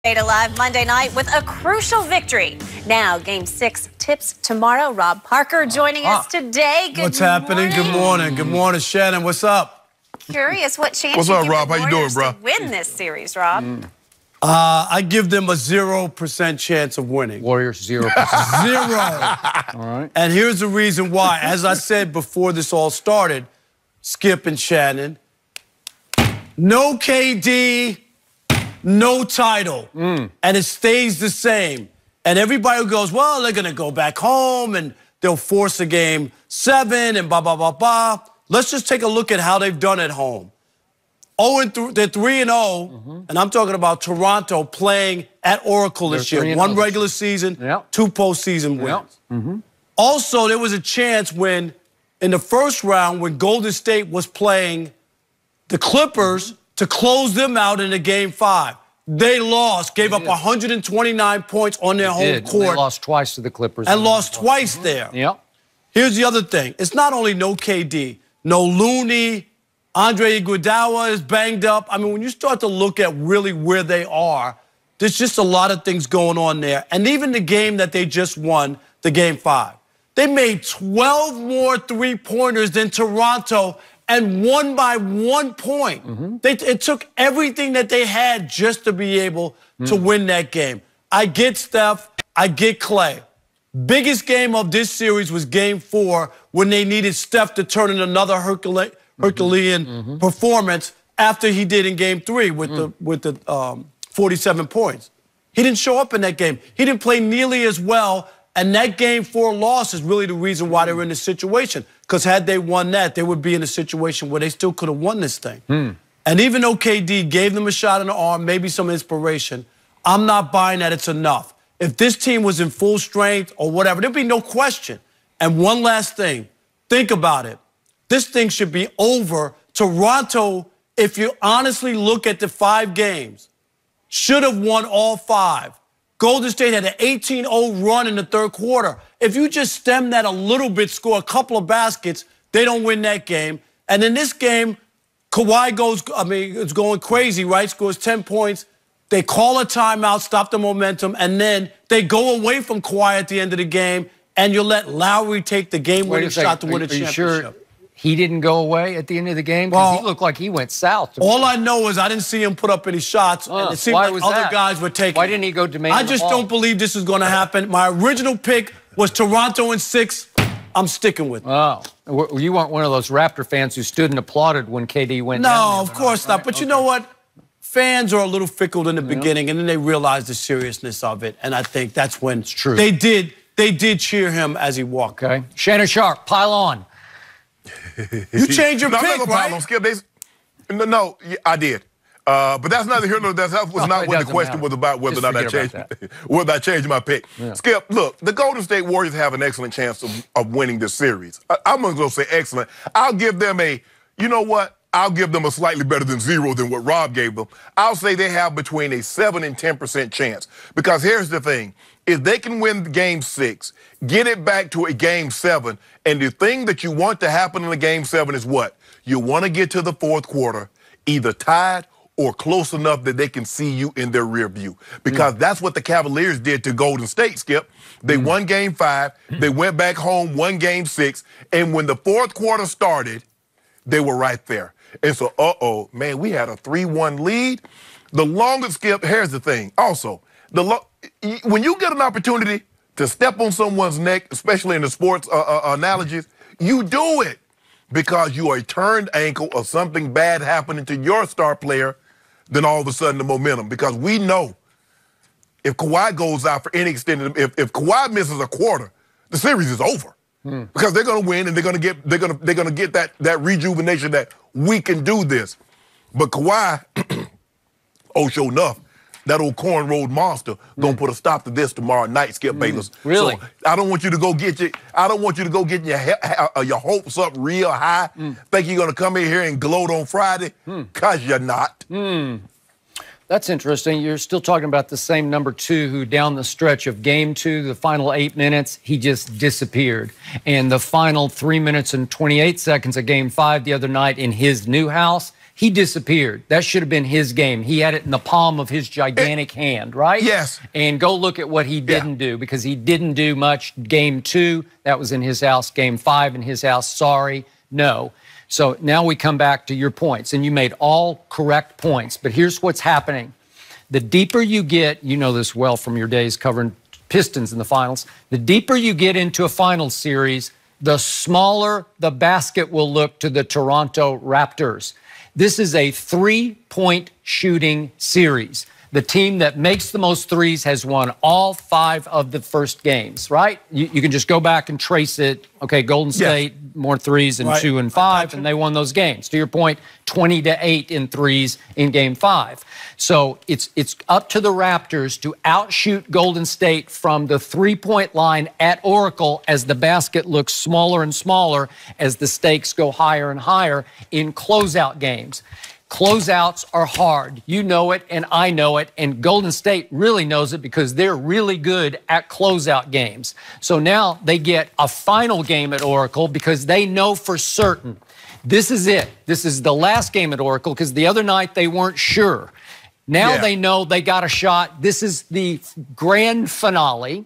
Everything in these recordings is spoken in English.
Stayed alive Monday night with a crucial victory. Now, Game 6 tips tomorrow. Rob Parker joining us today. What's happening? Good morning. Good morning, Shannon. What's up? Curious what chance What's you up, give Rob? the How you doing, Warriors bro? to win this series, Rob. I give them a 0% chance of winning. Warriors, 0%. Zero. All right. And here's the reason why. As I said before this all started, Skip and Shannon, no KD, no title. And it stays the same. And everybody goes, well, they're going to go back home and they'll force a Game 7 and blah, blah, blah, blah. Let's just take a look at how they've done at home. They're 3-0, and I'm talking about Toronto playing at Oracle this year. One regular season, two postseason wins. Also, there was a chance when, in the first round, when Golden State was playing the Clippers to close them out in a Game 5. They lost, gave up 129 points on their home court. They lost twice to the Clippers. And lost twice there. Yep. Here's the other thing. It's not only no KD, no Looney, Andre Iguodala is banged up. I mean, when you start to look at really where they are, there's just a lot of things going on there. And even the game that they just won, the Game 5, they made 12 more three-pointers than Toronto and won by 1 point. It took everything that they had just to be able to win that game. I get Steph. I get Clay. Biggest game of this series was Game 4 when they needed Steph to turn in another Herculean performance after he did in Game 3 with the 47 points. He didn't show up in that game. He didn't play nearly as well, and that Game 4 loss is really the reason why they're in this situation. Because had they won that, they would be in a situation where they still could have won this thing. And even though KD gave them a shot in the arm, maybe some inspiration, I'm not buying that it's enough. If this team was in full strength or whatever, there'd be no question. And one last thing, think about it. This thing should be over. Toronto, if you honestly look at the 5 games, should have won all 5. Golden State had an 18-0 run in the third quarter. If you just stem that a little bit, score a couple of baskets, they don't win that game. And in this game, Kawhi it's going crazy, right? Scores 10 points. They call a timeout, stop the momentum, and then they go away from Kawhi at the end of the game, and you let Lowry take the game-winning shot to win a championship. Sure he didn't go away at the end of the game? Because he looked like he went south. All I know is I didn't see him put up any shots, and it seemed like other guys were taking. Why didn't he go demand I just don't believe this is going to happen. My original pick was Toronto in 6. I'm sticking with it. Oh, you weren't one of those Raptor fans who stood and applauded when KD went down. No, of course not. But you know what? Fans are a little fickle in the beginning, and then they realize the seriousness of it, and I think that's when it's true. They did cheer him as he walked. Okay, Shannon Sharp, pile on. You changed your pick, I'm not gonna pile on Skip. No, I did. But that's neither here nor there. That was not what the question was about, whether or not I changed my pick. Skip, look, the Golden State Warriors have an excellent chance of winning this series. I'm going to say excellent. I'll give them you know what? I'll give them a slightly better than 0 than what Rob gave them. I'll say they have between a 7 and 10% chance. Because here's the thing. If they can win Game 6, get it back to a Game 7, and the thing that you want to happen in a Game 7 is what? You want to get to the fourth quarter, either tied or close enough that they can see you in their rear view. Because that's what the Cavaliers did to Golden State, Skip. They won Game 5, they went back home, won Game 6, and when the fourth quarter started, they were right there. And so, man, we had a 3-1 lead. The longest, Skip, here's the thing. Also, when you get an opportunity to step on someone's neck, especially in the sports analogies, you do it because you are a turned ankle or something bad happening to your star player, then all of a sudden the momentum. Because we know if Kawhi goes out for any extended, if Kawhi misses a quarter, the series is over. Because they're going to win and they're going to get that rejuvenation that we can do this. But Kawhi, sure enough, that old corn-rolled monster gonna put a stop to this tomorrow night, Skip Bayless. Really? So I don't want you to go get your hopes up real high. Think you're gonna come in here and gloat on Friday? Cause you're not. That's interesting. You're still talking about the same number 2 who down the stretch of Game 2, the final 8 minutes, he just disappeared. And the final 3 minutes and 28 seconds of Game 5 the other night in his new house, he disappeared. That should have been his game. He had it in the palm of his gigantic hand, right? Yes. And go look at what he didn't do, because he didn't do much. Game 2, that was in his house. Game 5 in his house, sorry, no. So now we come back to your points, and you made all correct points. But here's what's happening. The deeper you get, you know this well from your days covering Pistons in the finals, the deeper you get into a finals series, the smaller the basket will look to the Toronto Raptors. This is a 3-point shooting series. The team that makes the most threes has won all 5 of the first games, right? You can just go back and trace it. Okay, Golden State, more threes in 2 and 5, and they won those games. To your point, 20-8 in threes in Game 5. So it's up to the Raptors to outshoot Golden State from the 3-point line at Oracle as the basket looks smaller and smaller as the stakes go higher and higher in closeout games. Closeouts are hard. You know it, and I know it, and Golden State really knows it because they're really good at closeout games. So now they get a final game at Oracle because they know for certain this is it. This is the last game at Oracle because the other night they weren't sure. Now they know they got a shot. This is the grand finale,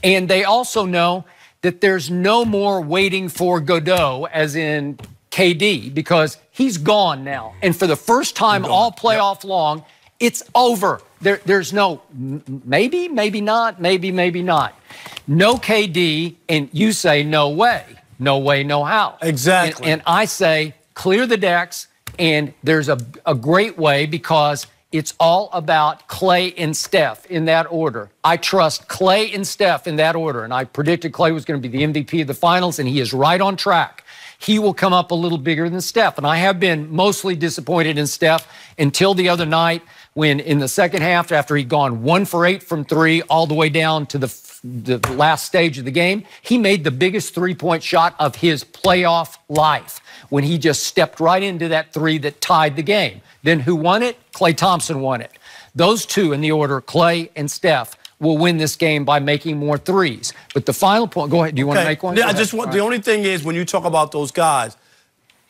and they also know that there's no more waiting for Godot, as in KD, because he's gone now. And for the first time all playoff long, it's over. There's no maybe, maybe not, maybe, maybe not. No KD, and you say no way. No way, no how. Exactly. And I say clear the decks, and there's a great way because it's all about Klay and Steph in that order. I trust Klay and Steph in that order, and I predicted Klay was going to be the MVP of the finals, and he is right on track. He will come up a little bigger than Steph. And I have been mostly disappointed in Steph until the other night when in the second half, after he'd gone 1 for 8 from 3 all the way down to the last stage of the game, he made the biggest 3-point shot of his playoff life when he just stepped right into that 3 that tied the game. Then who won it? Klay Thompson won it. Those two in the order, Klay and Steph, will win this game by making more threes. But the final point, go ahead. Do you want to make one? Yeah, the only thing is when you talk about those guys,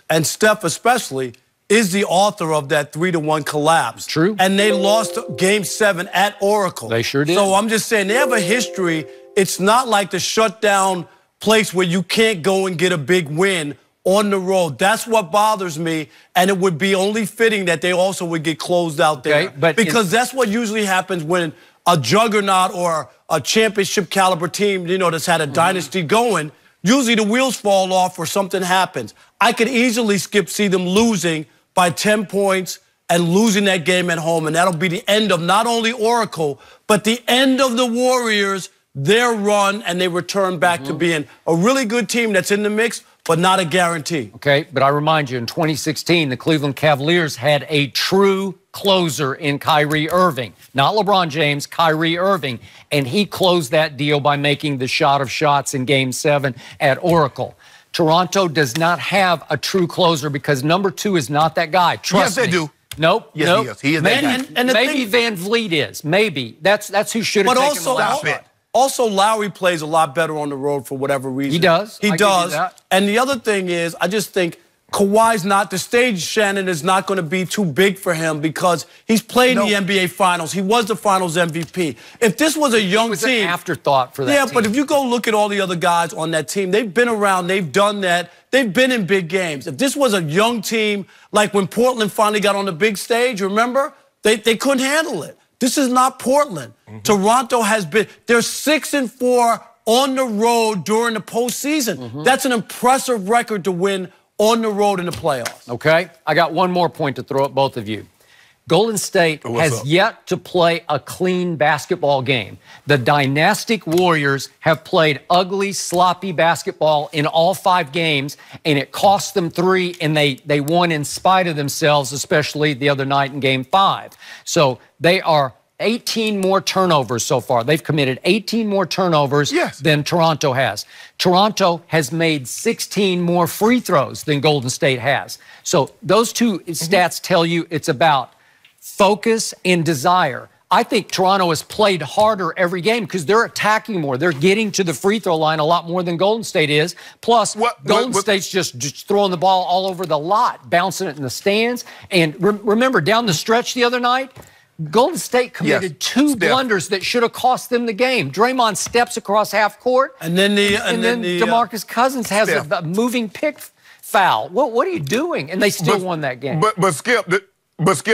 and Steph especially, is the author of that 3-1 collapse. True. And they lost Game 7 at Oracle. They sure did. So I'm just saying, they have a history. It's not like the shutdown place where you can't go and get a big win on the road. That's what bothers me, and it would be only fitting that they also would get closed out there. But because that's what usually happens when a juggernaut or a championship caliber team, you know, that's had a dynasty going, usually the wheels fall off or something happens. I could easily see them losing by 10 points and losing that game at home, and that'll be the end of not only Oracle, but the end of the Warriors, their run, and they return back to being a really good team that's in the mix, but not a guarantee. Okay, but I remind you, in 2016, the Cleveland Cavaliers had a true closer in Kyrie Irving. Not LeBron James, Kyrie Irving. And he closed that deal by making the shot of shots in Game 7 at Oracle. Toronto does not have a true closer because number 2 is not that guy. Trust me. Yes, they do. Nope. Yes, nope. he is. He is that guy. And maybe Van Vliet is. Maybe. That's who should have taken the last shot. Also, Lowry plays a lot better on the road for whatever reason. He does. He does. And the other thing is, I just think Kawhi's not, the stage, Shannon, is not going to be too big for him because he's played in the NBA Finals. He was the Finals MVP. If this was a young team. An afterthought for that team. Yeah, but if you go look at all the other guys on that team, they've been around, they've done that, they've been in big games. If this was a young team, like when Portland finally got on the big stage, remember? They couldn't handle it. This is not Portland. Toronto has been, they're 6-4 on the road during the postseason. That's an impressive record to win on the road in the playoffs. Okay, I got one more point to throw at both of you. Golden State has yet to play a clean basketball game. The dynastic Warriors have played ugly, sloppy basketball in all 5 games, and it cost them 3, and they won in spite of themselves, especially the other night in Game 5. So they are 18 more turnovers so far. They've committed 18 more turnovers than Toronto has. Toronto has made 16 more free throws than Golden State has. So those two stats tell you it's about focus and desire. I think Toronto has played harder every game because they're attacking more. They're getting to the free throw line a lot more than Golden State is. Plus, Golden State's just throwing the ball all over the lot, bouncing it in the stands. And remember, down the stretch the other night, Golden State committed two blunders that should have cost them the game. Draymond steps across half court, and then DeMarcus Cousins has a moving pick foul. What are you doing? And they still won that game. But Skip,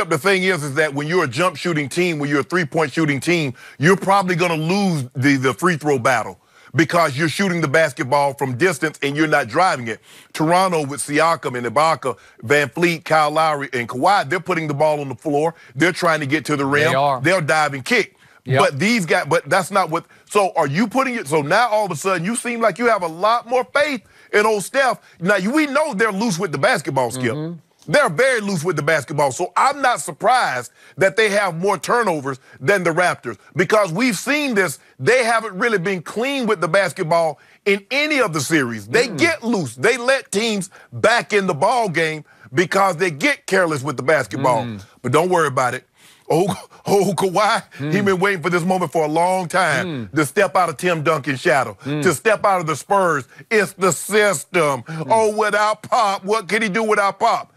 the thing is that when you're a jump shooting team, when you're a three-point shooting team, you're probably going to lose the free throw battle because you're shooting the basketball from distance and you're not driving it. Toronto with Siakam and Ibaka, Van Fleet, Kyle Lowry, and Kawhi, they're putting the ball on the floor. They're trying to get to the rim. They'll dive and kick. Yep. But these guys, but that's not what. So are you putting it? So now all of a sudden you seem like you have a lot more faith in old Steph. Now we know they're loose with the basketball, Skip. They're very loose with the basketball. So I'm not surprised that they have more turnovers than the Raptors because we've seen this. They haven't really been clean with the basketball in any of the series. They get loose. They let teams back in the ball game because they get careless with the basketball. But don't worry about it. Oh, Kawhi, he's been waiting for this moment for a long time to step out of Tim Duncan's shadow, to step out of the Spurs. It's the system. Oh, without Pop, what can he do without Pop?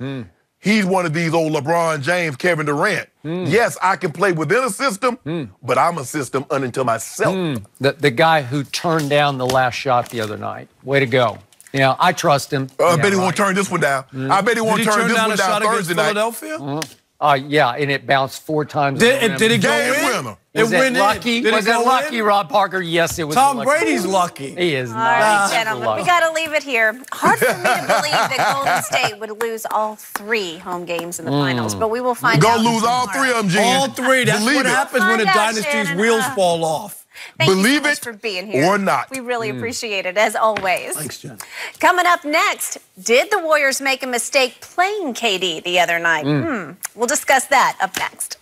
He's one of these old LeBron James, Kevin Durant. Yes, I can play within a system, but I'm a system unto myself. The guy who turned down the last shot the other night. Way to go. Yeah, I trust him. I bet he won't turn this one down. I bet he won't turn this one down Thursday night. Philadelphia? Yeah, and it bounced 4 times. Did it go in? Was it lucky? Was it lucky, Rob Parker? Yes, it was. Tom Brady's lucky. He is All not. right, gentlemen, we got to leave it here. Hard for me to believe that Golden State would lose all 3 home games in the finals, but we will find out. Go lose all 3 of them, Gene. All 3. That's what happens when a dynasty's wheels fall off. Thank you so much for being here. Or not. We really appreciate it, as always. Thanks, Jen. Coming up next, did the Warriors make a mistake playing KD the other night? We'll discuss that up next.